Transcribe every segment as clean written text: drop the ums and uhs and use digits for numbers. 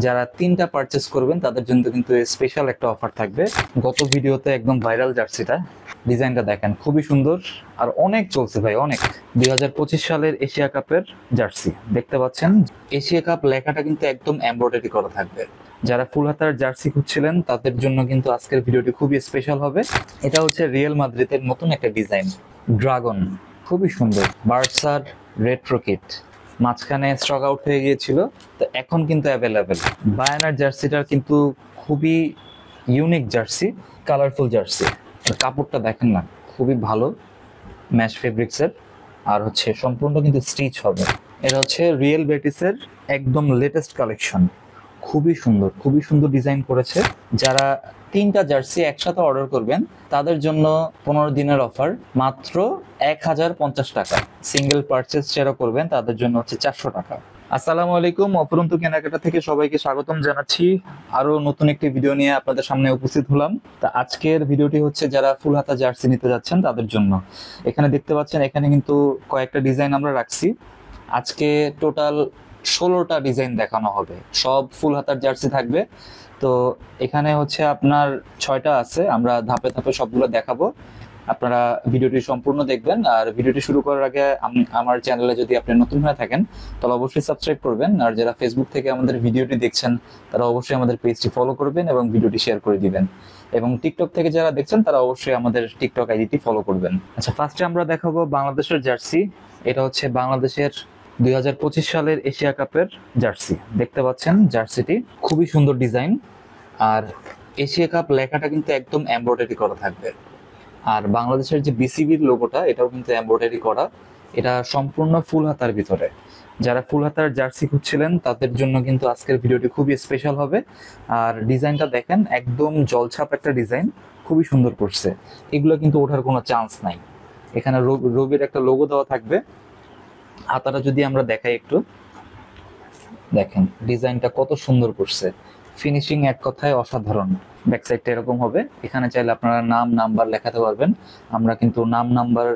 যারা 3টা পারচেস করবেন তাদের জন্য কিন্তু স্পেশাল একটা অফার থাকবে। গত ভিডিওতে একদম ভাইরাল জার্সিটা, ডিজাইনটা দেখেন খুবই সুন্দর আর অনেক চলছে ভাই, অনেক। 2025 সালের এশিয়া কাপের জার্সি দেখতে পাচ্ছেন। এশিয়া কাপ লেখাটা কিন্তু একদম এমব্রয়ডারি করা থাকবে। যারা ফুল হাতার জার্সি খুঁজছিলেন তাদের জন্য কিন্তু আজকের ভিডিওটি খুবই স্পেশাল হবে। এটা হচ্ছে রিয়েল মাদ্রিদের নতুন একটা ডিজাইন, ড্রাগন, খুবই সুন্দর। বার্সার রেট্রো কিট, মাঝখানে স্টক আউট হয়ে গিয়েছিল, তো এখন কিন্তু অ্যাভেলেবেল। বায়ানার জার্সিটার কিন্তু খুবই ইউনিক জার্সি, কালারফুল জার্সি। আর কাপড়টা দেখেন না, খুবই ভালো, ম্যাশ ফেব্রিক্সের, আর হচ্ছে সম্পূর্ণ কিন্তু স্টিচ হবে। এটা হচ্ছে রিয়েল বেটিসের একদম লেটেস্ট কালেকশন, খুবই সুন্দর, খুবই সুন্দর ডিজাইন করেছে। যারা 3টা জার্সি একসাথে অর্ডার করবেন তাদের জন্য 15 দিনের অফার, মাত্র 1050 টাকা। সিঙ্গেল পারচেস যারা করবেন তাদের জন্য হচ্ছে 400 টাকা। আসসালামু আলাইকুম, অপরন্তু কেনাকাটা থেকে সবাইকে স্বাগতম জানাচ্ছি। আরো নতুন একটি ভিডিও নিয়ে আপনাদের সামনে উপস্থিত হলাম। তা আজকের ভিডিওটি হচ্ছে যারা ফুল হাতা জার্সি নিতে যাচ্ছেন তাদের জন্য। এখানে দেখতে পাচ্ছেন, এখানে কিন্তু কয়েকটা ডিজাইন আমরা রাখছি। আজকে টোটাল 16টা ডিজাইন দেখানো হবে, সব ফুল হাতার জার্সি থাকবে। তো এখানে হচ্ছে আপনার 6টা আছে, আমরা ধাপে ধাপে সবগুলো দেখাবো। আপনারা ভিডিওটি সম্পূর্ণ দেখবেন। আর ভিডিওটি শুরু করার আগে আমার চ্যানেলে যদি আপনি নতুন হয়ে থাকেন তাহলে অবশ্যই সাবস্ক্রাইব করবেন। আর যারা ফেসবুক থেকে আমাদের ভিডিওটি দেখছেন তারা অবশ্যই আমাদের পেজটি ফলো করবেন এবং ভিডিওটি শেয়ার করে দিবেন। এবং টিকটক থেকে যারা দেখছেন তারা অবশ্যই আমাদের টিকটক আইডিটি ফলো করবেন। আচ্ছা, ফার্স্টে আমরা দেখাবো বাংলাদেশের জার্সি। এটা হচ্ছে বাংলাদেশের 2025 সালের এশিয়া কাপের জার্সি দেখতে পাচ্ছেন। জার্সিটি খুবই সুন্দর ডিজাইন, আর এশিয়া কাপ লেখাটা কিন্তু একদম এমব্রয়ডারি করা থাকবে। আর বাংলাদেশের যে বিসিবির লোগোটা, এটাও কিন্তু এমব্রয়ডারি করা। এটা সম্পূর্ণ ফুল হাতার ভিতরে। যারা ফুল হাতার জার্সি খুঁজছিলেন তাদের জন্য কিন্তু আজকের ভিডিওটি খুবই স্পেশাল হবে। আর ডিজাইনটা দেখেন, একদম জলছাপ একটা ডিজাইন, খুবই সুন্দর করছে। এগুলো কিন্তু ওঠার কোনো চান্স নাই। এখানে রবির একটা লোগো দেওয়া থাকবে। হাতাটা যদি আমরা দেখাই একটু, দেখেন ডিজাইনটা কত সুন্দর করছে, ফিনিশিং এক কথায় অসাধারণ। ব্যাক সাইডটা এরকম হবে। এখানে চাইলে আপনারা নাম নাম্বার লেখাতে পারবেন। আমরা কিন্তু নাম নাম্বার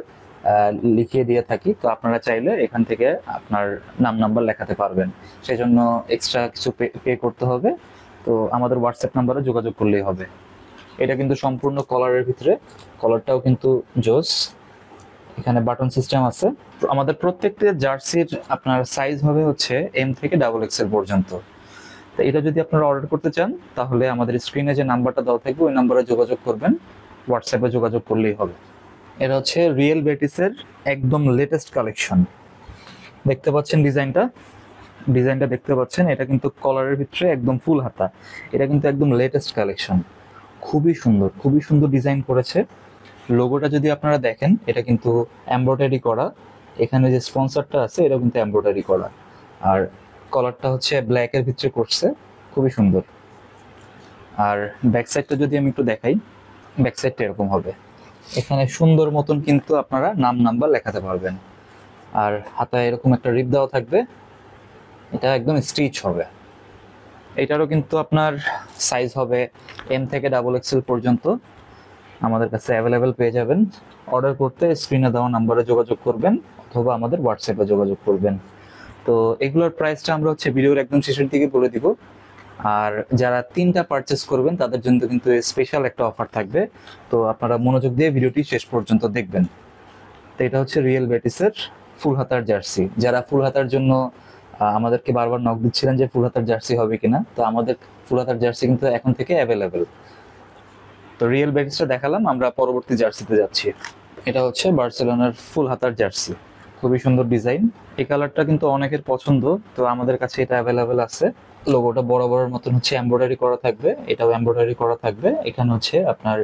লিখিয়ে দিয়ে থাকি, তো আপনারা চাইলে এখান থেকে আপনার নাম নাম্বার লেখাতে পারবেন। সেজন্য এক্সট্রা কিছু পে করতে হবে, তো আমাদের হোয়াটসঅ্যাপ নাম্বারে যোগাযোগ করলেই হবে। এটা কিন্তু সম্পূর্ণ কলারের ভিতরে, কলারটাও কিন্তু জোস। এখানে বাটন সিস্টেম আছে। তো আমাদের প্রত্যেকটা জার্সির আপনার সাইজ হবে হচ্ছে এম থেকে ডাবল এক্সেল পর্যন্ত। তো এটা যদি আপনারা অর্ডার করতে চান তাহলে আমাদের স্ক্রিনে যে নাম্বারটা দেওয়া থাকবে ওই নাম্বারে যোগাযোগ করবেন, হোয়াটসঅ্যাপে যোগাযোগ করলেই হবে। এটা হচ্ছে রিয়েল বেটিসের একদম লেটেস্ট কালেকশন দেখতে পাচ্ছেন। ডিজাইনটা দেখতে পাচ্ছেন, এটা কিন্তু কলারের ভিতরে একদম ফুল হাতা। এটা কিন্তু একদম লেটেস্ট কালেকশন, খুবই সুন্দর, খুবই সুন্দর ডিজাইন করেছে। লোগোটা যদি আপনারা দেখেন, এটা কিন্তু এমব্রয়ডারি করা। এখানে যে স্পন্সরটা আছে এটা কিন্তু এমব্রয়ডারি করা। আর কলারটা হচ্ছে ব্ল্যাকের ভিতরে করছে, খুবই সুন্দর। আর ব্যাক সাইডটা যদি আমি একটু দেখাই, ব্যাক সাইডটা এরকম হবে। এখানে সুন্দর মতন কিন্তু আপনারা নাম নাম্বার লেখাতে পারবেন। আর হাতায় এরকম একটা রিপ দেওয়া থাকবে, এটা একদম স্টিচ হবে। এটারও কিন্তু আপনার সাইজ হবে এম থেকে ডাবল এক্সেল পর্যন্ত আমাদের কাছে অ্যাভেলেবেল পেয়ে যাবেন। অর্ডার করতে স্ক্রিনে দেওয়া নাম্বারে যোগাযোগ করবেন অথবা আমাদের হোয়াটসঅ্যাপে যোগাযোগ করবেন। তো এগুলোর প্রাইসটা আমরা হচ্ছে ভিডিওর একদম শেষের দিকে বলে দিব। আর যারা 3টা পারচেস করবেন তাদের জন্য কিন্তু স্পেশাল একটা অফার থাকবে, তো আপনারা মনোযোগ দিয়ে ভিডিওটি শেষ পর্যন্ত দেখবেন। তো এটা হচ্ছে রিয়েল বেটিসের ফুল হাতার জার্সি। যারা ফুল হাতার জন্য আমাদেরকে বারবার নক দিচ্ছিলেন যে ফুল হাতার জার্সি হবে কিনা, তো আমাদের ফুল হাতার জার্সি কিন্তু এখন থেকে অ্যাভেলেবেল। তো রিয়েল বেটিসটা দেখালাম, আমরা পরবর্তী জার্সিতে যাচ্ছি। এটা হচ্ছে বার্সেলোনার ফুল হাতার জার্সি, খুবই সুন্দর ডিজাইন। এই কালারটা কিন্তু অনেকের পছন্দ, তো আমাদের কাছে এটা অ্যাভেলেবেল আছে। লোগোটা বরাবরের মতন হচ্ছে এমব্রয়ডারি করা থাকবে, এটাও এমব্রয়ডারি করা থাকবে। এখানে হচ্ছে আপনার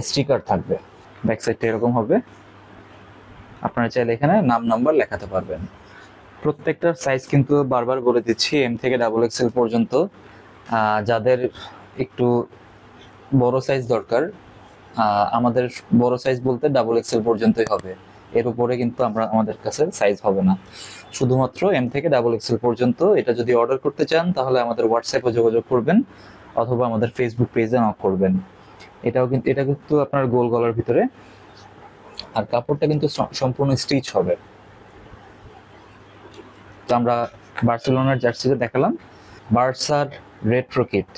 স্টিকার থাকবে, ব্যাক সাইডটা এরকম হবে। আপনারা চাইলে এখানে নাম নাম্বার লেখাতে পারবেন। প্রত্যেকটার সাইজ কিন্তু বারবার বলে দিচ্ছি এম থেকে ডাবল এক্সেল পর্যন্ত। যাদের একটু বড় সাইজ দরকার, আমাদের বড় সাইজ বলতে ডাবল এক্সেল পর্যন্তই হবে। এর উপরে কিন্তু আমাদের কাছে সাইজ হবে না, শুধুমাত্র এম থেকে ডাবল এক্সেল পর্যন্ত। এটা যদি অর্ডার করতে চান তাহলে আমাদের হোয়াটসঅ্যাপে যোগাযোগ করবেন অথবা আমাদের ফেসবুক পেজে নক করবেন। এটা কিন্তু আপনার গোল গলার ভিতরে, আর কাপড়টা কিন্তু সম্পূর্ণ স্টিচ হবে। তো আমরা বার্সেলোনার জার্সিটা দেখালাম। বার্সার রেট্রো কিট,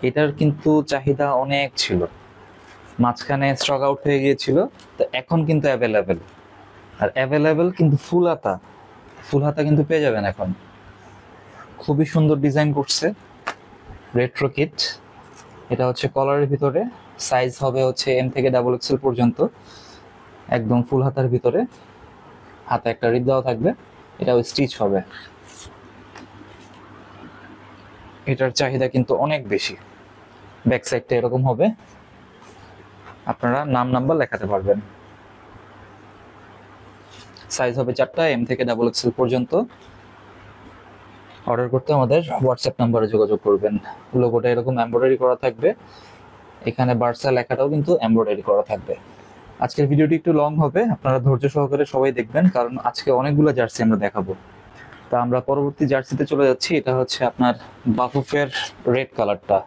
এটার কিন্তু চাহিদা অনেক ছিল, মাঝখানে স্টক আউট হয়ে গিয়েছিল, তো এখন কিন্তু অ্যাভেলেবেল। আর অ্যাভেলেবেল কিন্তু ফুল হাতা কিন্তু পেয়ে যাবেন এখন। খুবই সুন্দর ডিজাইন করছে রেট্রো কিট। এটা হচ্ছে কলারের ভিতরে, সাইজ হবে হচ্ছে এম থেকে ডাবল এক্সেল পর্যন্ত, একদম ফুল হাতার ভিতরে, হাতে একটা রিপ দেওয়া থাকবে, এটাও স্টিচ হবে। এটার চাহিদা কিন্তু অনেক বেশি। ব্যাক সাইডটা এরকম হবে, আপনারা নাম নাম্বার লেখাতে পারবেন। সাইজ হবে 4টা, এম থেকে ডাবল এক্সেল পর্যন্ত। অর্ডার করতে আমাদের হোয়াটসঅ্যাপ নাম্বারে যোগাযোগ করবেন। লোগোটা এরকম এমব্রয়ডারি করা থাকবে, এখানে বার্সা লেখাটাও কিন্তু এমব্রয়ডারি করা থাকবে। আজকের ভিডিওটি একটু লং হবে, আপনারা ধৈর্য সহকারে সবাই দেখবেন, কারণ আজকে অনেকগুলো জার্সি আমরা দেখাবো। তা আমরা পরবর্তী জার্সিতে চলে যাচ্ছি। এটা হচ্ছে আপনার বাফুফের রেড কালারটা,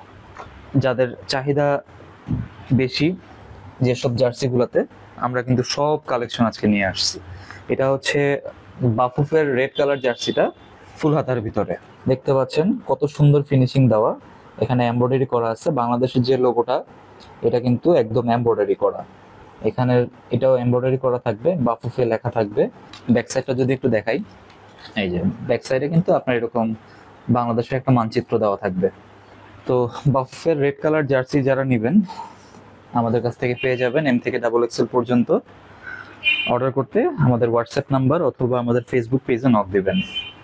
যাদের চাহিদা বেশি যেসব জার্সিগুলোতে, আমরা কিন্তু সব কালেকশন আজকে নিয়ে আসছি। এটা হচ্ছে বাফুফের রেড কালার জার্সিটা, ফুল হাতার ভিতরে। দেখতে পাচ্ছেন কত সুন্দর ফিনিশিং দেওয়া, এখানে এমব্রয়ডারি করা আছে। বাংলাদেশের যে লোগোটা, এটা কিন্তু একদম এমব্রয়ডারি করা, এখানে এটাও এমব্রয়ডারি করা থাকবে, বাফুফে লেখা থাকবে। ব্যাক সাইডটা যদি একটু দেখাই, এই যে ব্যাক সাইডে কিন্তু আপনার এরকম বাংলাদেশের একটা মানচিত্র দেওয়া থাকবে। তো বাফুফের রেড কালার জার্সি যারা নেবেন আমাদের কাছ থেকে পেয়ে যাবেন এম থেকে ডাবল এক্সেল পর্যন্ত। অর্ডার করতে আমাদের হোয়াটসঅ্যাপ নাম্বার অথবা আমাদের ফেসবুক পেজে নক দিবেন।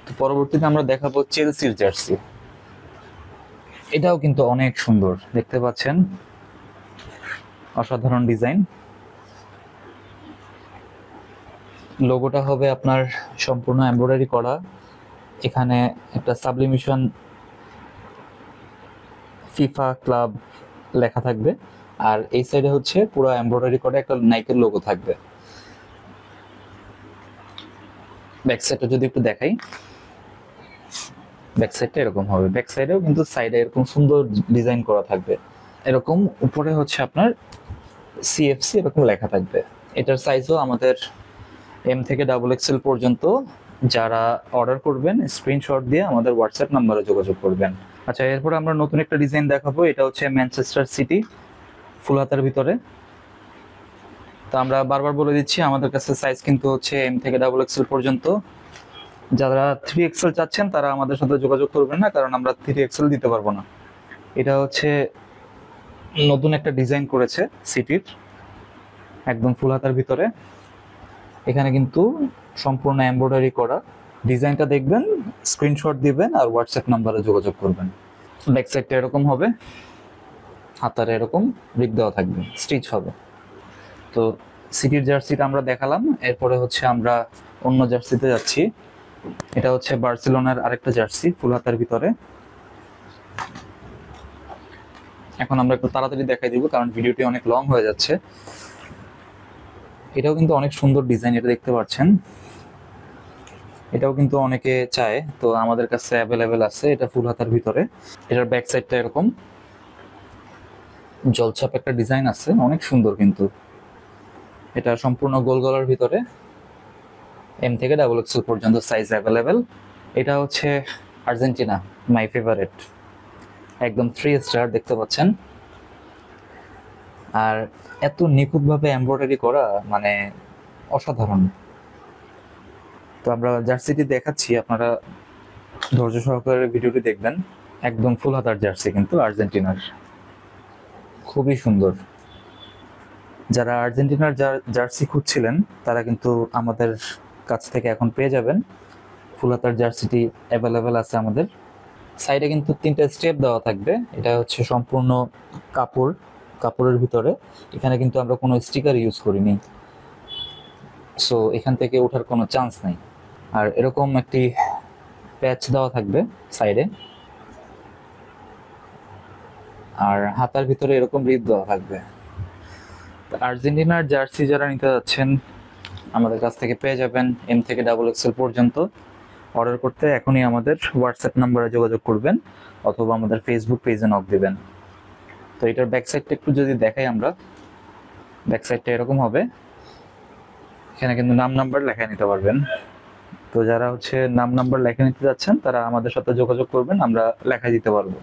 তো পরবর্তীতে আমরা দেখাবো চেলসির জার্সি। এটাও কিন্তু অনেক সুন্দর, দেখতে পাচ্ছেন অসাধারণ ডিজাইন। লোগোটা হবে আপনার সম্পূর্ণ এমব্রয়ডারি করা, এখানে একটা সাবলিমেশন ফিফা ক্লাব লেখা থাকবে, আর এই সাইডে হচ্ছে পুরো এমব্রয়ডারি করা একটা নাইকের লোগো থাকবে। ব্যাক সাইডটা যদি একটু দেখাই, ব্যাক সাইডটা এরকম হবে। ব্যাক সাইডেও কিন্তু সাইডে এরকম সুন্দর ডিজাইন করা থাকবে, এরকম উপরে হচ্ছে আপনার সিএফসি এরকম লেখা থাকবে। এটার সাইজও আমাদের এম থেকে ডাবল এক্সেল পর্যন্ত। যারা অর্ডার করবেন স্ক্রিনশট দিয়ে আমাদের হোয়াটসঅ্যাপ নাম্বারে যোগাযোগ করবেন। আচ্ছা, এরপর আমরা নতুন একটা ডিজাইন দেখাবো। এটা হচ্ছে ম্যানচেস্টার সিটি, ফুল হাতার ভিতরে। তো আমরা বারবার বলে দিচ্ছি, আমাদের কাছে সাইজ কিন্তু হচ্ছে এম থেকে ডাবল এক্সেল পর্যন্ত। যারা 3XL চাচ্ছেন তারা আমাদের সাথে যোগাযোগ করবেন না, কারণ আমরা 3XL দিতে পারবো না। এটা হচ্ছে নতুন একটা ডিজাইন করেছে সিটির, একদম ফুল হাতার ভিতরে, এখানে কিন্তু সম্পূর্ণ এমব্রয়ডারি করা। ডিজাইনটা দেখবেন, স্ক্রিনশট দিবেন আর হোয়াটসঅ্যাপ নাম্বারে যোগাযোগ করবেন। ব্যাক সাইডটা এরকম হবে, হাতারে এরকম রিপ দেওয়া থাকবে, স্টিচ হবে। তো সিটির জার্সিটা আমরা দেখালাম, এরপরে হচ্ছে আমরা অন্য জার্সিতে যাচ্ছি। এটা হচ্ছে বার্সেলোনার আরেকটা জার্সি, ফুল হাতার ভিতরে। এখন আমরা একটু তাড়াতাড়ি দেখাই দিব, কারণ ভিডিওটি অনেক লং হয়ে যাচ্ছে। এটাও কিন্তু অনেক সুন্দর ডিজাইন, এটা দেখতে পাচ্ছেন। এটাও কিন্তু অনেকে চায়, তো আমাদের কাছে অ্যাভেলেবেল আছে। এটা ফুল হাতার ভিতরে, এটার ব্যাক সাইডটা এরকম জলছাপ একটা ডিজাইন আছে, অনেক সুন্দর কিন্তু। এটা সম্পূর্ণ গোল গলার ভিতরে, এম থেকে ডাবল এক্সেল পর্যন্ত সাইজ অ্যাভেলেবেল। এটা হচ্ছে আর্জেন্টিনা, মাই ফেভারিট, একদম 3 স্টার, দেখতে পাচ্ছেন। আর এত নিখুঁতভাবে এমব্রয়ডারি করা, মানে অসাধারণ। তো আমরা জার্সিটি দেখাচ্ছি, আপনারা ধৈর্য সহকারে ভিডিওটি দেখবেন। একদম ফুল হাতার জার্সি কিন্তু আর্জেন্টিনার, খুবই সুন্দর। যারা আর্জেন্টিনার জার্সি খুঁজছিলেন তারা কিন্তু আমাদের কাছ থেকে এখন পেয়ে যাবেন। ফুল হাতার জার্সিটি অ্যাভেলেবেল আছে আমাদের। সাইডে কিন্তু 3টা স্টেপ দেওয়া থাকবে, এটা হচ্ছে সম্পূর্ণ কাপড়ের ভিতরে। এখানে কিন্তু আমরা কোনো স্টিকার ইউজ করিনি, সো এখান থেকে ওঠার কোনো চান্স নাই। আর এরকম একটি প্যাচ দেওয়া থাকবে সাইডে, আর হাতার ভিতরে এরকম রিপ দেওয়া থাকবে। আর্জেন্টিনার জার্সি যারা নিতে যাচ্ছেন আমাদের কাছ থেকে পেয়ে যাবেন এম থেকে ডাবল এক্সেল পর্যন্ত। অর্ডার করতে এখনই আমাদের হোয়াটসঅ্যাপ নাম্বারে যোগাযোগ করবেন অথবা আমাদের ফেসবুক পেজে নক দিবেন। তো এটার ব্যাক সাইডটা একটু যদি দেখাই আমরা, ব্যাক সাইডটা এরকম হবে, এখানে কিন্তু নাম নাম্বার লেখা নিতে পারবেন। তো যারা হচ্ছে নাম নাম্বার লেখা নিতে যাচ্ছেন তারা আমাদের সাথে যোগাযোগ করবেন, আমরা লেখা দিতে পারবো।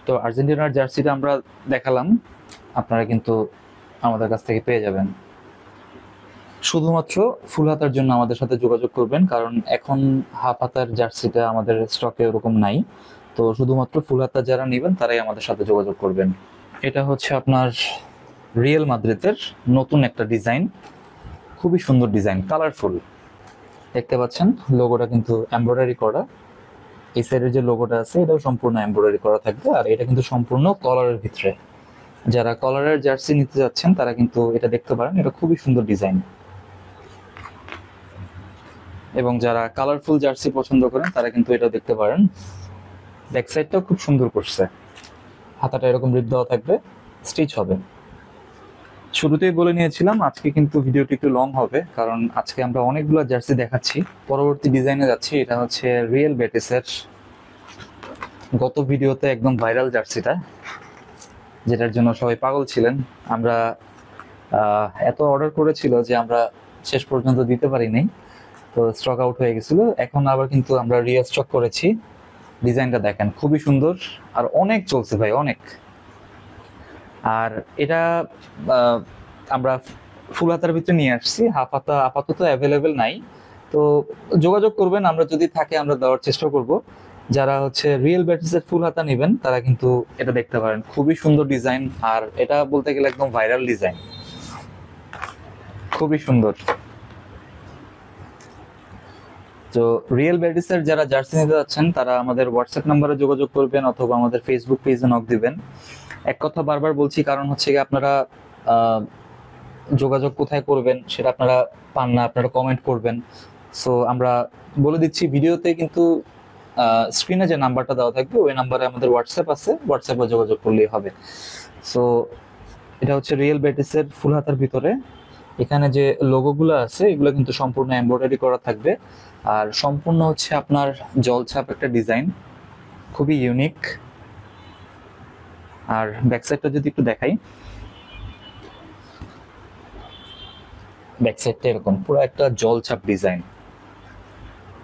তো আর্জেন্টিনার জার্সিটা আমরা দেখালাম, আপনারা কিন্তু আমাদের কাছ থেকে পেয়ে যাবেন। শুধুমাত্র ফুল হাতার জন্য আমাদের সাথে যোগাযোগ করবেন, কারণ এখন হাফ হাতার জার্সিটা আমাদের স্টকে ওরকম নাই। তো শুধুমাত্র ফুল হাতা যারা নেবেন তারাই আমাদের সাথে যোগাযোগ করবেন। এটা হচ্ছে আপনার রিয়েল মাদ্রিদের নতুন একটা ডিজাইন, খুবই সুন্দর ডিজাইন, কালারফুল। দেখতে পাচ্ছেন লোগোটা কিন্তু এমব্রয়ডারি করা। এই সাইডের যে লোগোটা আছে এটাও সম্পূর্ণ এমব্রয়ডারি করা থাকবে, আর এটা কিন্তু সম্পূর্ণ কলারের ভিতরে। যারা কলারের জার্সি নিতে যাচ্ছেন তারা কিন্তু এটা দেখতে পারেন, এটা খুবই সুন্দর ডিজাইন। এবং যারা কালারফুল জার্সি পছন্দ করেন তারা কিন্তু এটা দেখতে পারেন। ব্যাক সাইডটাও খুব সুন্দর করছে, হাতাটা এরকম রিপ দেওয়া থাকবে, স্টিচ হবে। শুরুতেই বলে নিয়েছিলাম আজকে কিন্তু ভিডিওটি একটু লং হবে, কারণ আজকে আমরা অনেকগুলো জার্সি দেখাচ্ছি। পরবর্তী ডিজাইনে যাচ্ছি, এটা হচ্ছে রিয়েল বেটিসের গত ভিডিওতে একদম ভাইরাল জার্সিটা, যেটার জন্য সবাই পাগল ছিলেন। আমরা এত অর্ডার করেছিল যে আমরা শেষ পর্যন্ত দিতে পারিনি, তো স্টক আউট হয়ে গেছিল। এখন আবার কিন্তু আমরা রিস্টক করেছি। ডিজাইনটা দেখেন, খুবই সুন্দর আর অনেক চলছে ভাই, অনেক। আর এটা আমরা ফুল হাতার ভিতরে নিয়ে আসছি, হাফ হাতা আপাতত অ্যাভেলেবেল নাই। তো যোগাযোগ করবেন, আমরা যদি থাকে আমরা দেওয়ার চেষ্টা করব। যারা হচ্ছে রিয়েল বেটিসের ফুল হাতা নেবেন তারা কিন্তু এটা দেখতে পারেন, খুবই সুন্দর ডিজাইন। আর এটা বলতে গেলে একদম ভাইরাল ডিজাইন, খুবই সুন্দর। তো রিয়েল বেটিসের যারা জার্সি নিতে যাচ্ছেন তারা আমাদের হোয়াটসঅ্যাপ নাম্বারে যোগাযোগ করবেন অথবা আমাদের ফেসবুক পেজে নক দিবেন। এক কথা বারবার বলছি, কারণ হচ্ছে কি আপনারা যোগাযোগ কোথায় করবেন সেটা আপনারা পান না, আপনারা কমেন্ট করবেন। সো আমরা বলে দিচ্ছি ভিডিওতে, কিন্তু স্ক্রিনে যে নাম্বারটা দেওয়া থাকবে ওই নাম্বারে আমাদের হোয়াটসঅ্যাপ আছে, হোয়াটসঅ্যাপে যোগাযোগ করলেই হবে। সো এটা হচ্ছে রিয়েল বেটিসের ফুল হাতার ভিতরে। এখানে যে লোগোগুলো আছে এগুলো কিন্তু সম্পূর্ণ এমব্রয়ডারি করা থাকবে, আর সম্পূর্ণ হচ্ছে আপনার জলছাপ একটা ডিজাইন, খুবই ইউনিক। আর ব্যাক সাইডটা যদি একটু দেখাই, ব্যাক সাইডটা এরকম পুরো একটা জলছাপ ডিজাইন।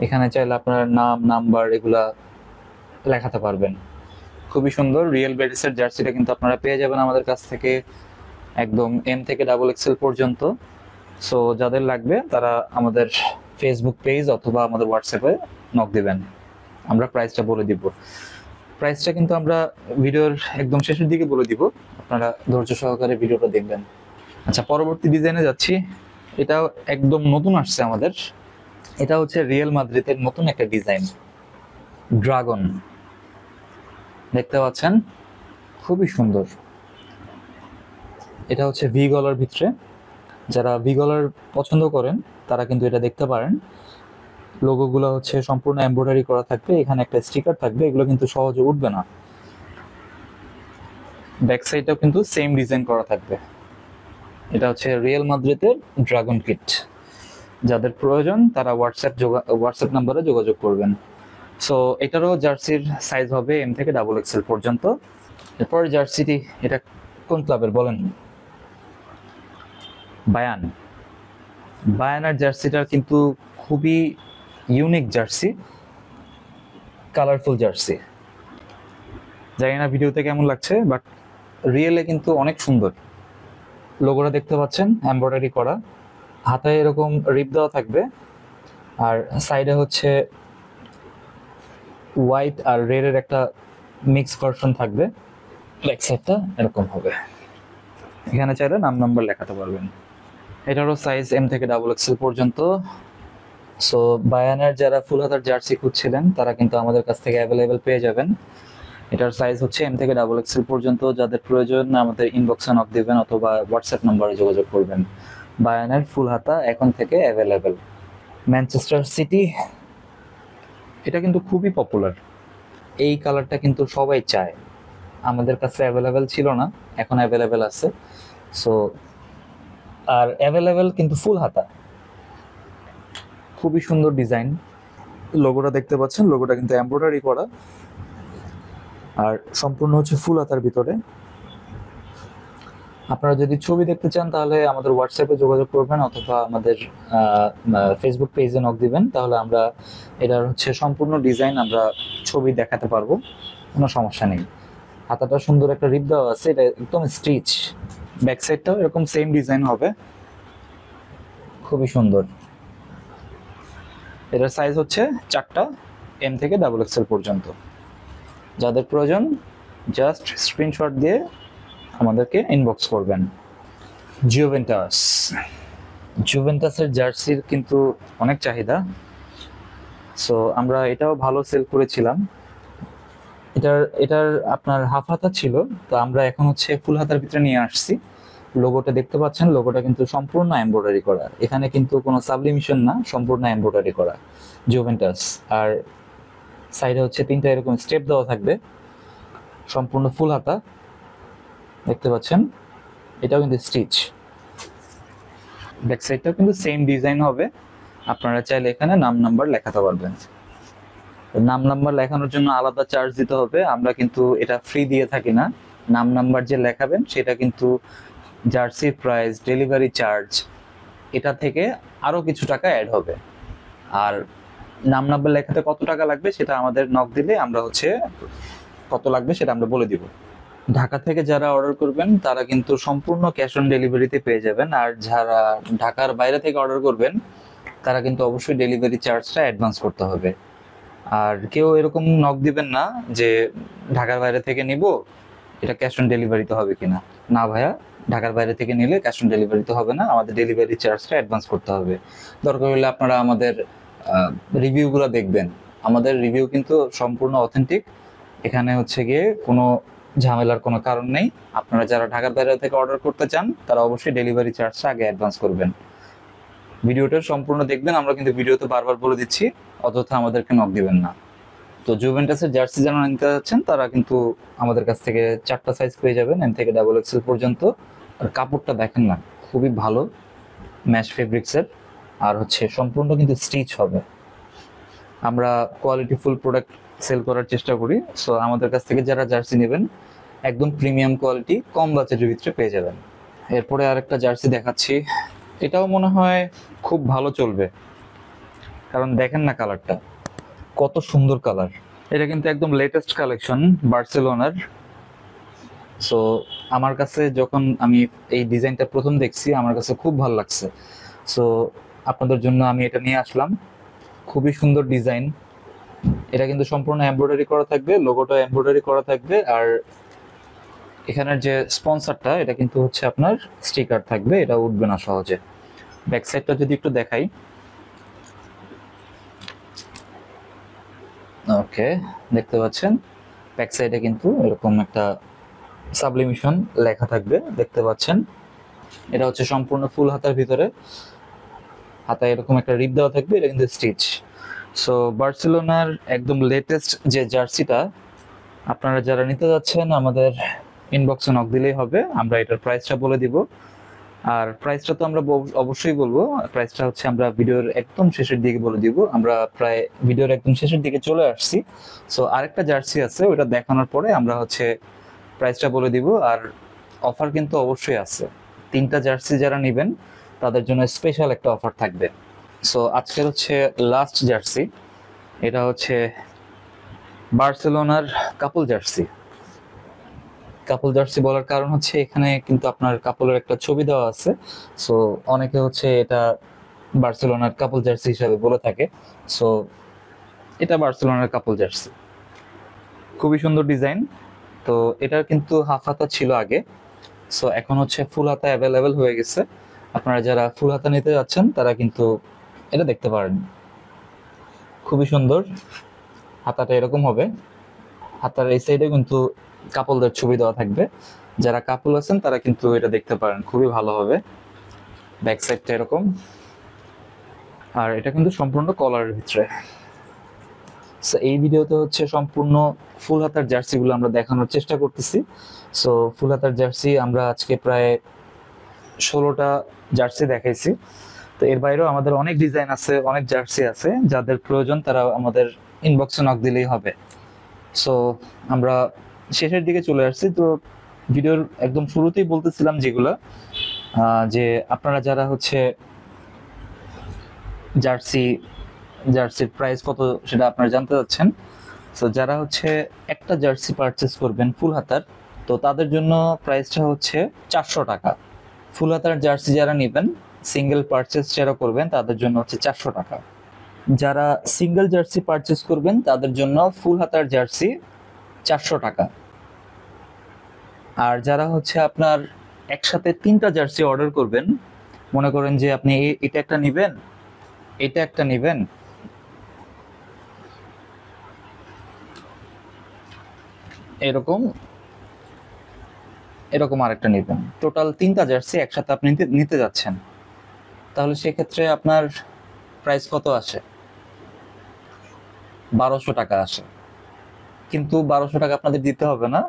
এখানে চাইলে আপনার নাম নাম্বার এগুলা লেখাতে পারবেন, খুবই সুন্দর। রিয়েল বেটিসের জার্সিটা কিন্তু আপনারা পেয়ে যাবেন আমাদের কাছ থেকে একদম এম থেকে ডাবল এক্সেল পর্যন্ত। সো যাদের লাগবে তারা আমাদের ফেসবুক পেজ অথবা আমাদের হোয়াটসঅ্যাপে নক দিবেন, আমরা প্রাইসটা বলে দিব। প্রাইসটা কিন্তু আমরা ভিডিওর একদম শেষের দিকে বলে দিব, আপনারা ধৈর্য সহকারে ভিডিওটা দেখবেন। আচ্ছা, পরবর্তী ডিজাইনে যাচ্ছি। এটাও একদম নতুন আসছে আমাদের, এটা হচ্ছে রিয়েল মাদ্রিদের নতুন একটা ডিজাইন, ড্রাগন। দেখতে পাচ্ছেন, খুবই সুন্দর। এটা হচ্ছে ভি গলার ভিতরে, যারা ভি গলার পছন্দ করেন তারা কিন্তু এটা দেখতে পারেন। লোগোগুলো হচ্ছে সম্পূর্ণ এমব্রয়ডারি করা থাকবে, এখানে একটা স্টিকার থাকবে, এগুলো কিন্তু সহজে উঠবে না। ব্যাক সাইডটাও কিন্তু সেম ডিজাইন করা থাকবে। এটা হচ্ছে রিয়েল মাদ্রিদের ড্রাগন কিট। যাদের প্রয়োজন তারা হোয়াটসঅ্যাপ নাম্বারে যোগাযোগ করবেন। সো এটারও জার্সির সাইজ হবে এম থেকে ডাবল এক্সেল পর্যন্ত। এরপরে জার্সিটি, এটা কোন ক্লাবের বলেন? বায়ান। বায়ানার জার্সিটা কিন্তু খুবই ইউনিক জার্সি, কালারফুল জার্সি। জানি না ভিডিওতে কেমন লাগছে, বাট রিয়েলে কিন্তু অনেক সুন্দর। লোগোটা দেখতে পাচ্ছেন এমব্রয়ডারি করা, হাতায় এরকম রিপ দেওয়া থাকবে, আর সাইডে হচ্ছে হোয়াইট আর রেড এর একটা মিক্স ভার্সন থাকবে। ব্যাক সাইডটা এরকম হবে, এখানে চাইলে নাম নাম্বার লেখাতে পারবেন। এটারও সাইজ এম থেকে ডাবল এক্সেল পর্যন্ত। সো বায়ানের যারা ফুল হাতার জার্সি খুঁজছিলেন তারা কিন্তু আমাদের কাছ থেকে অ্যাভেলেবেল পেয়ে যাবেন। এটার সাইজ হচ্ছে এম থেকে ডাবল এক্সেল পর্যন্ত। যাদের প্রয়োজন আমাদের ইনবক্সে নক দিবেন অথবা হোয়াটসঅ্যাপ নাম্বারে যোগাযোগ করবেন। বায়ানের ফুল হাতা এখন থেকে অ্যাভেলেবেল। ম্যানচেস্টার সিটি, এটা কিন্তু খুবই পপুলার, এই কালারটা কিন্তু সবাই চায়। আমাদের কাছে অ্যাভেলেবেল ছিল না, এখন অ্যাভেলেবেল আছে। সো আর অ্যাভেলেবেল কিন্তু ফুল হাতা, খুবই সুন্দর ডিজাইন। লোগোটা দেখতে পাচ্ছেন, লোগোটা কিন্তু এমব্রয়ডারি করা, আর সম্পূর্ণ হচ্ছে ফুল হাতার ভিতরে। আপনারা যদি ছবি দেখতে চান তাহলে আমাদের হোয়াটসঅ্যাপে যোগাযোগ করবেন অথবা আমাদের ফেসবুক পেজে নক দিবেন, তাহলে আমরা এটার হচ্ছে সম্পূর্ণ ডিজাইন আমরা ছবি দেখাতে পারবো, কোনো সমস্যা নেই। হাতাটা সুন্দর একটা রিপ দেওয়া আছে, এটা একদম স্টিচ। ব্যাক সাইডটাও এরকম সেম ডিজাইন হবে, খুবই সুন্দর। এটার সাইজ হচ্ছে 4টা, এম থেকে ডাবল এক্সেল পর্যন্ত। যাদের প্রয়োজন জাস্ট স্ক্রিনশট দিয়ে আমাদেরকে ইনবক্স করবেন। জুভেন্টাস, জুভেন্টাসের জার্সির কিন্তু অনেক চাহিদা, সো আমরা এটাও ভালো সেল করেছিলাম। এটার এটার আপনার হাফ হাতা ছিল, তো আমরা এখন হচ্ছে ফুল হাতার ভিতরে নিয়ে আসছি। লোগোটা দেখতে পাচ্ছেন, লোগোটা কিন্তু সম্পূর্ণ এমব্রয়ডারি করা, এখানে কিন্তু কোনো সাবলিমিশন না, সম্পূর্ণ এমব্রয়ডারি করা জুভেন্টাস। আর সাইডে হচ্ছে 3টা এরকম স্টেপ দেওয়া থাকবে, সম্পূর্ণ ফুল হাতা দেখতে পাচ্ছেন। এটাও কিন্তু স্টিচ। ব্যাক সাইডটাও কিন্তু সেম ডিজাইন হবে, আপনারা চাইলে এখানে নাম নাম্বার লেখাতে পারবেন। নাম নাম্বার লেখানোর জন্য আলাদা চার্জ দিতে হবে, আমরা কিন্তু এটা ফ্রি দিয়ে থাকি না। নাম নাম্বার যে লেখাবেন সেটা কিন্তু জার্সির প্রাইস, ডেলিভারি চার্জ, এটা থেকে আরো কিছু টাকা অ্যাড হবে। আর নাম নাম্বার লেখাতে কত টাকা লাগবে সেটা আমাদের নক দিলে আমরা হচ্ছে কত লাগবে সেটা আমরা বলে দিব। ঢাকা থেকে যারা অর্ডার করবেন তারা কিন্তু সম্পূর্ণ ক্যাশ অন ডেলিভারিতে পেয়ে যাবেন, আর যারা ঢাকার বাইরে থেকে অর্ডার করবেন তারা কিন্তু অবশ্যই ডেলিভারি চার্জটা অ্যাডভান্স করতে হবে। আর কেউ এরকম নক দিবেন না যে ঢাকার বাইরে থেকে নিব, এটা ক্যাশ অন ডেলিভারিতে হবে কিনা। না ভাইয়া, ঢাকার বাইরে থেকে নিলে ক্যাশ অন ডেলিভারিতে হবে না, আমাদের ডেলিভারি চার্জটা অ্যাডভান্স করতে হবে। দরকার হলে আপনারা আমাদের রিভিউগুলো দেখবেন, আমাদের রিভিউ কিন্তু সম্পূর্ণ অথেন্টিক। এখানে হচ্ছে গিয়ে কোনো ঝামেলার কোনো কারণ নেই। আপনারা যারা ঢাকার বাইরে থেকে অর্ডার করতে চান তারা অবশ্যই ডেলিভারি চার্জটা আগে অ্যাডভান্স করবেন। ভিডিওটা সম্পূর্ণ দেখবেন, আমরা কিন্তু ভিডিওতে বারবার বলে দিচ্ছি, অযথা আমাদেরকে নক দিবেন না। তো জুভেন্টাসের জার্সি যারা নিতে যাচ্ছেন তারা কিন্তু আমাদের কাছ থেকে 4টা সাইজ পেয়ে যাবেন, এম থেকে ডাবল এক্সেল পর্যন্ত। আর কাপড়টা দেখেন না, খুবই ভালো, ম্যাশ ফেব্রিক্সের, আর হচ্ছে সম্পূর্ণ কিন্তু স্টিচ হবে। আমরা কোয়ালিটি ফুল প্রোডাক্ট সেল করার চেষ্টা করি, সো আমাদের কাছ থেকে যারা জার্সি নেবেন একদম প্রিমিয়াম কোয়ালিটি, কম বাজেটের ভিতরে পেয়ে যাবেন। এরপরে আরেকটা জার্সি দেখাচ্ছি, এটাও মনে হয় খুব ভালো চলবে, কারণ দেখেন না কালারটা কত সুন্দর কালার। এটা কিন্তু একদম লেটেস্ট কালেকশন বার্সেলোনার। সো আমার কাছে যখন আমি এই ডিজাইনটা প্রথম দেখছি আমার কাছে খুব ভালো লাগছে, সো আপনাদের জন্য আমি এটা নিয়ে আসলাম। খুবই সুন্দর ডিজাইন, এটা কিন্তু সম্পূর্ণ এমব্রয়ডারি করা থাকবে, লোগোটা এমব্রয়ডারি করা থাকবে। আর এখানের যে স্পন্সরটা এটা কিন্তু হচ্ছে আপনার স্টিকার থাকবে, এটা উঠবে না সহজে। ব্যাক সাইডটা যদি একটু দেখাই, ওকে দেখতে পাচ্ছেন ব্যাক সাইডে কিন্তু এরকম একটা সাবলিমিশন লেখা থাকবে, দেখতে পাচ্ছেন। এটা হচ্ছে সম্পূর্ণ ফুল হাতার ভিতরে, হাতায় এরকম একটা রিপ দেওয়া থাকবে, এটা কিন্তু স্টিচ। সো বার্সেলোনার একদম লেটেস্ট যে জার্সিটা আপনারা যারা নিতে যাচ্ছেন আমাদের ইনবক্সে নক দিলেই হবে, আমরা এটার প্রাইসটা বলে দিব। আর প্রাইসটা তো আমরা অবশ্যই বলবো, প্রাইসটা হচ্ছে আমরা ভিডিওর একদম শেষের দিকে বলে দিব, আমরা প্রায় ভিডিওর একদম শেষের দিকে চলে আসছি। সো আরেকটা জার্সি আছে, ওটা দেখানোর পরে আমরা হচ্ছে প্রাইসটা বলে দিব। আর অফার কিন্তু অবশ্যই আছে, 3টা জার্সি যারা নেবেন তাদের জন্য স্পেশাল একটা অফার থাকবে। সো আজকের হচ্ছে লাস্ট জার্সি, এটা হচ্ছে বার্সেলোনার কাপল জার্সি। কাপল জার্সি বলার কারণ হচ্ছে এখানে কিন্তু আপনার কাপলের একটা ছবি দেওয়া আছে, সো অনেকে হচ্ছে এটা বার্সেলোনার কাপল জার্সি হিসাবে বলে থাকে। সো এটা বার্সেলোনার কাপল জার্সি, খুবই সুন্দর ডিজাইন। তো এটার কিন্তু হাফ হাতা ছিল আগে, সো এখন হচ্ছে ফুল হাতা অ্যাভেলেবেল হয়ে গেছে। আপনারা যারা ফুল হাতা নিতে যাচ্ছেন তারা কিন্তু এটা দেখতে পারেন, খুবই সুন্দর। হাতাটা এরকম হবে, হাতার এই সাইডে কিন্তু কাপলদের ছবি দেওয়া থাকবে, যারা কাপল আছেন তারা কিন্তু এটা দেখতে পারেন, খুবই ভালো হবে। ব্যাক সাইডটা এরকম, আর এটা কিন্তু সম্পূর্ণ কলারের ভিতরে। সো এই ভিডিওতে হচ্ছে সম্পূর্ণ ফুল হাতার জার্সিগুলো আমরা দেখানোর চেষ্টা করতেছি। সো ফুল হাতার জার্সি আমরা আজকে প্রায় 16টা জার্সি দেখাইছি। তো এর বাইরেও আমাদের অনেক ডিজাইন আছে, অনেক জার্সি আছে, যাদের প্রয়োজন তারা আমাদের ইনবক্সে নক দিলেই হবে। সো আমরা শেষের দিকে চলে আসছি, তো ভিডিওর একদম শুরুতেই বলতেছিলাম যেগুলো যে আপনারা যারা হচ্ছে জার্সির প্রাইস কত সেটা আপনারা জানতে চাচ্ছেন। তো যারা হচ্ছে একটা জার্সি পারচেস করবেন ফুল হাতার, তো তাদের জন্য প্রাইসটা হচ্ছে 400 টাকা। ফুল হাতার জার্সি যারা নেবেন, সিঙ্গেল পারচেস যারা করবেন তাদের জন্য হচ্ছে 400 টাকা। যারা সিঙ্গেল জার্সি পারচেস করবেন তাদের জন্য ফুল হাতার জার্সি 400 টাকা। আর যারা হচ্ছে আপনার একসাথে 3টা জার্সি অর্ডার করবেন, মনে করেন যে আপনি এটা একটা নেবেন, এটা একটা নেবেন, এরকম এরকম আরেকটা নেবেন, টোটাল 3টা জার্সি একসাথে আপনি নিতে যাচ্ছেন, তাহলে সেক্ষেত্রে আপনার প্রাইস কত আসে? 1200 টাকা আসে। কিন্তু 1200 টাকা আপনাদের দিতে হবে না।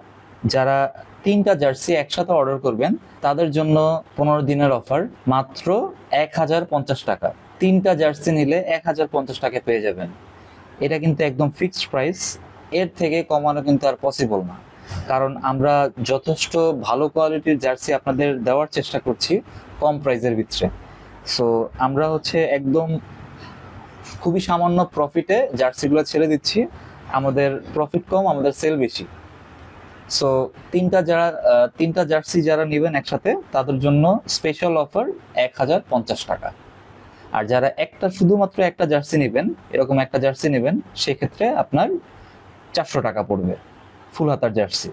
যারা 3টা জার্সি একসাথে অর্ডার করবেন তাদের জন্য 15 দিনের অফার, মাত্র 1050 টাকা। 3টা জার্সি নিলে 1050 টাকা পেয়ে যাবেন। এটা কিন্তু একদম ফিক্সড প্রাইস, এর থেকে কমানো কিন্তু আর পসিবল না। কারণ আমরা যথেষ্ট ভালো কোয়ালিটির জার্সি আপনাদের দেওয়ার চেষ্টা করছি কম প্রাইসের ভিতরে। সো আমরা হচ্ছে একদম খুবই সামান্য প্রফিটে জার্সিগুলো ছেড়ে দিচ্ছি। আমাদের প্রফিট কম, আমাদের সেল বেশি। সো 3টা জার্সি যারা নেবেন একসাথে তাদের জন্য স্পেশাল অফার 1050 টাকা। আর যারা শুধুমাত্র একটা জার্সি নেবেন, এরকম একটা জার্সি নেবেন, সেক্ষেত্রে আপনার 400 টাকা পড়বে ফুল হাতার জার্সি।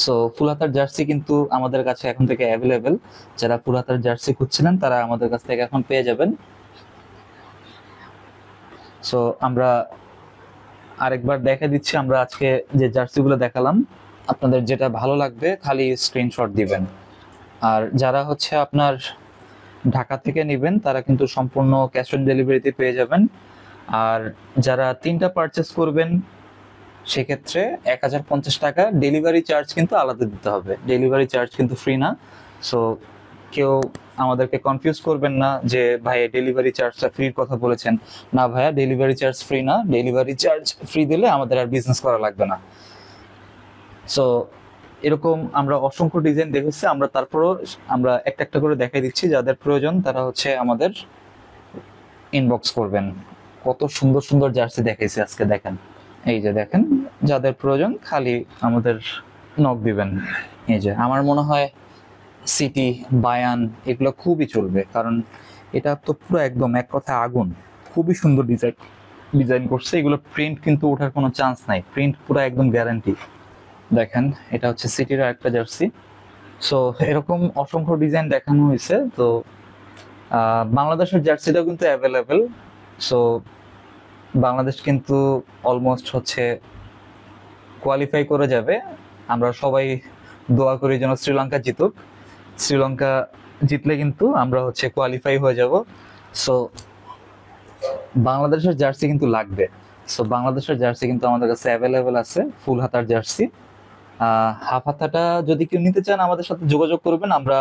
সো ফুল হাতার জার্সি কিন্তু আমাদের কাছে এখন থেকে অ্যাভেলেবেল। যারা ফুল হাতার জার্সি খুঁজছিলেন তারা আমাদের কাছ থেকে এখন পেয়ে যাবেন। সো আমরা আরেকবার দেখা দিচ্ছি, আমরা আজকে যে জার্সিগুলো দেখালাম, আপনাদের যেটা ভালো লাগবে খালি স্ক্রিনশট দিবেন। আর যারা হচ্ছে আপনার ঢাকা থেকে নেবেন তারা কিন্তু সম্পূর্ণ ক্যাশ অন ডেলিভারিতে পেয়ে যাবেন। আর যারা 3টা পারচেস করবেন সেক্ষেত্রে 1050 টাকা ডেলিভারি চার্জ কিন্তু আলাদা দিতে হবে। ডেলিভারি চার্জ কিন্তু ফ্রি না। সো কেউ আমাদেরকে কনফিউজ করবেন না যে ভাই ডেলিভারি চার্জটা ফ্রির কথা বলেছেন। না ভাইয়া, ডেলিভারি চার্জ ফ্রি না। ডেলিভারি চার্জ ফ্রি দিলে আমাদের আর বিজনেস করা লাগবে না। সো এরকম আমরা অসংখ্য ডিজাইন দেখেছি, তারপরও আমরা একটা একটা করে দেখাই দিচ্ছি। যাদের প্রয়োজন তারা হচ্ছে আমাদের ইনবক্স করবেন। কত সুন্দর সুন্দর জার্সি দেখাইছি আজকে, দেখেন, এই যে দেখেন, যাদের প্রয়োজন খালি আমাদের নক দিবেন। এই যে আমার মনে হয় সিটি, বায়ান এগুলো খুবই চলবে, কারণ এটা তো পুরো একদম এক কথায় আগুন। খুবই সুন্দর ডিজাইন করছে। এগুলো প্রিন্ট কিন্তু ওঠার কোনো চান্স নাই, প্রিন্ট পুরো একদম গ্যারান্টি। দেখেন, এটা হচ্ছে সিটির আরেকটা জার্সি। সো এরকম অসংখ্য ডিজাইন দেখানো হয়েছে। তো বাংলাদেশের জার্সিটাও কিন্তু অ্যাভেলেবেল। সো বাংলাদেশ কিন্তু অলমোস্ট হচ্ছে কোয়ালিফাই করে যাবে। আমরা সবাই দোয়া করি যেন শ্রীলঙ্কা জিতুক। শ্রীলঙ্কা জিতলে কিন্তু আমরা হচ্ছে কোয়ালিফাই হয়ে যাব। সো বাংলাদেশের জার্সি কিন্তু লাগবে। সো বাংলাদেশের জার্সি কিন্তু আমাদের কাছে অ্যাভেলেবেল আছে, ফুল হাতার জার্সি। হাফ হাতাটা যদি কেউ নিতে চান আমাদের সাথে যোগাযোগ করবেন, আমরা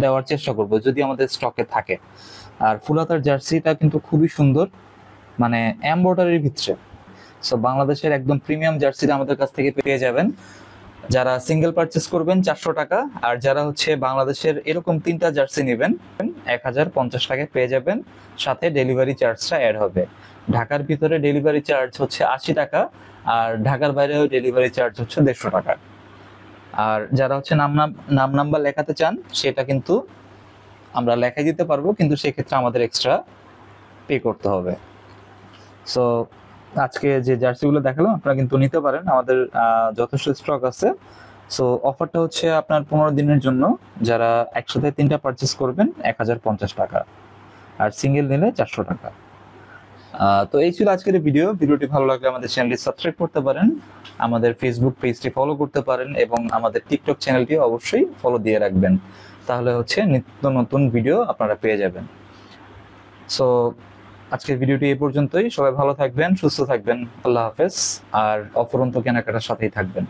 দেওয়ার চেষ্টা করব যদি আমাদের স্টকে থাকে। আর ফুল হাতার জার্সিটা কিন্তু খুবই সুন্দর, মানে এমব্রয়ডারির ভিতরে। সো বাংলাদেশের একদম প্রিমিয়াম জার্সিটা আমাদের কাছ থেকে পেয়ে যাবেন। যারা সিঙ্গেল পারচেস করবেন 400 টাকা, আর যারা হচ্ছে বাংলাদেশের এরকম 3টা জার্সি নেবেন 1050 টাকায় পেয়ে যাবেন, সাথে ডেলিভারি চার্জটা অ্যাড হবে। ঢাকার ভিতরে ডেলিভারি চার্জ হচ্ছে 80 টাকা, আর ঢাকার বাইরেও ডেলিভারি চার্জ হচ্ছে 150 টাকা। আর যারা হচ্ছে নাম নাম্বার লেখাতে চান সেটা কিন্তু আমরা লেখাই দিতে পারবো, কিন্তু সেক্ষেত্রে আমাদের এক্সট্রা পে করতে হবে। সো আজকে যে জার্সিগুলো দেখালাম আপনারা কিন্তু নিতে পারেন, আমাদের যথেষ্ট স্টক আছে। সো অফারটা হচ্ছে আপনার 15 দিনের জন্য। যারা একসাথে 3টা পারচেস করবেন 1050 টাকা, আর সিঙ্গেল নিলে 400 টাকা। তো এই ছিল আজকের ভিডিওটি ভালো লাগলে আমাদের চ্যানেলটি সাবস্ক্রাইব করতে পারেন, আমাদের ফেসবুক পেজটি ফলো করতে পারেন, এবং আমাদের টিকটক চ্যানেলটি অবশ্যই ফলো দিয়ে রাখবেন। তাহলে হচ্ছে নিত্য নতুন ভিডিও আপনারা পেয়ে যাবেন। সো আজকের ভিডিওটি এই পর্যন্তই। সবাই ভালো থাকবেন, সুস্থ থাকবেন। আল্লাহ হাফেজ। আর অফুরন্ত কেনাকাটার সাথেই থাকবেন।